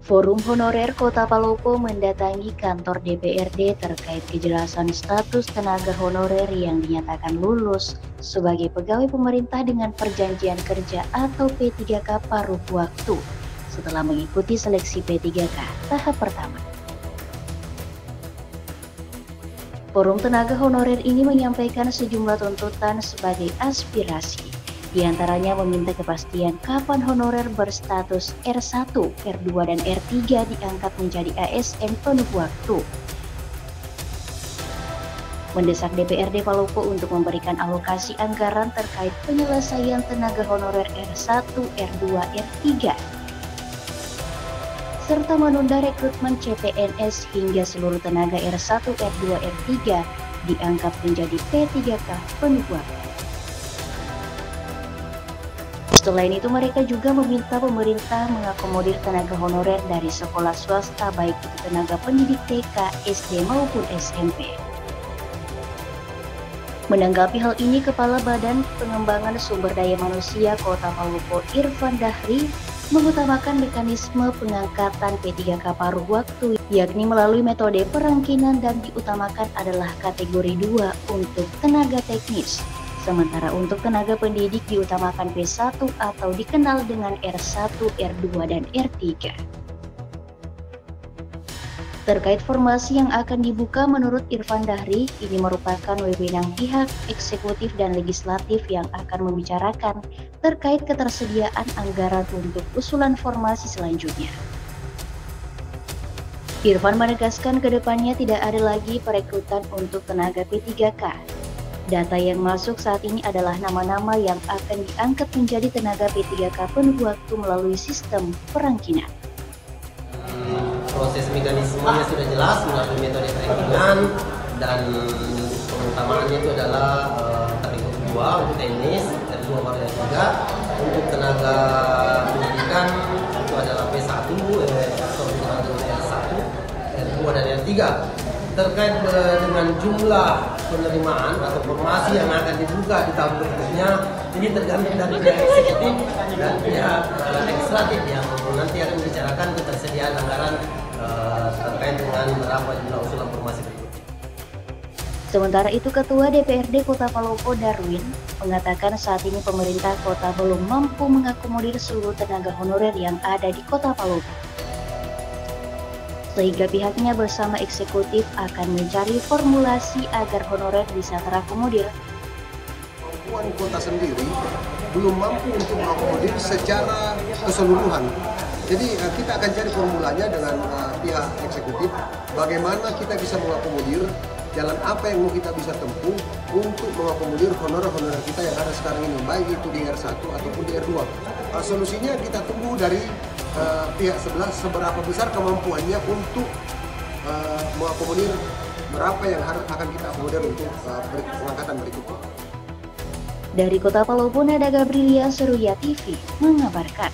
Forum Honorer Kota Palopo mendatangi kantor DPRD terkait kejelasan status tenaga honorer yang dinyatakan lulus sebagai pegawai pemerintah dengan perjanjian kerja atau P3K paruh waktu setelah mengikuti seleksi P3K tahap pertama. Forum tenaga honorer ini menyampaikan sejumlah tuntutan sebagai aspirasi. Di antaranya meminta kepastian kapan honorer berstatus R1, R2, dan R3 diangkat menjadi ASN penuh waktu. Mendesak DPRD Palopo untuk memberikan alokasi anggaran terkait penyelesaian tenaga honorer R1, R2, R3, serta menunda rekrutmen CPNS hingga seluruh tenaga R1, R2, R3 diangkat menjadi P3K penuh waktu. Selain itu, mereka juga meminta pemerintah mengakomodir tenaga honorer dari sekolah swasta baik itu tenaga pendidik TK, SD maupun SMP. Menanggapi hal ini, Kepala Badan Pengembangan Sumber Daya Manusia Kota Palopo Irfan Dahri mengutamakan mekanisme pengangkatan P3K paruh waktu, yakni melalui metode perangkinan dan diutamakan adalah kategori 2 untuk tenaga teknis. Sementara untuk tenaga pendidik diutamakan P1 atau dikenal dengan R1, R2, dan R3. Terkait formasi yang akan dibuka, menurut Irfan Dahri, ini merupakan wewenang pihak eksekutif dan legislatif yang akan membicarakan terkait ketersediaan anggaran untuk usulan formasi selanjutnya. Irfan menegaskan ke depannya tidak ada lagi perekrutan untuk tenaga P3K. Data yang masuk saat ini adalah nama-nama yang akan diangkat menjadi tenaga P3K penuh waktu melalui sistem perangkinan. Proses mekanismenya sudah jelas melalui metode perangkinan dan pengutamaannya itu adalah kategori 2 untuk teknis, R2 baru yang 3. Untuk tenaga pendidikan itu adalah P1 atau R1, R2 dan R3. Terkait dengan jumlah penerimaan atau formasi yang akan dibuka di tahun berikutnya, ini tergantung dari pihak eksekutif dan pihak legislatif yang nanti akan membicarakan ketersediaan anggaran terkait dengan berapa jumlah usulan formasi berikutnya. Sementara itu, Ketua DPRD Kota Palopo Darwin mengatakan saat ini pemerintah kota belum mampu mengakomodir seluruh tenaga honorer yang ada di Kota Palopo, sehingga pihaknya bersama eksekutif akan mencari formulasi agar honorer bisa terakomodir. Kemampuan kota sendiri belum mampu untuk mengakomodir secara keseluruhan. Jadi kita akan cari formulanya dengan pihak eksekutif, bagaimana kita bisa mengakomodir, jalan apa yang mau kita bisa tempuh untuk mengakomodir honorer-honorer kita yang ada sekarang ini, baik itu di R1 ataupun di R2. Solusinya kita tunggu dari pihak sebelah seberapa besar kemampuannya untuk mengakomodir berapa yang akan kita akomodir untuk pengangkatan berikutnya. Dari Kota Palopo, Nada Gabrilia, Seruya TV mengabarkan.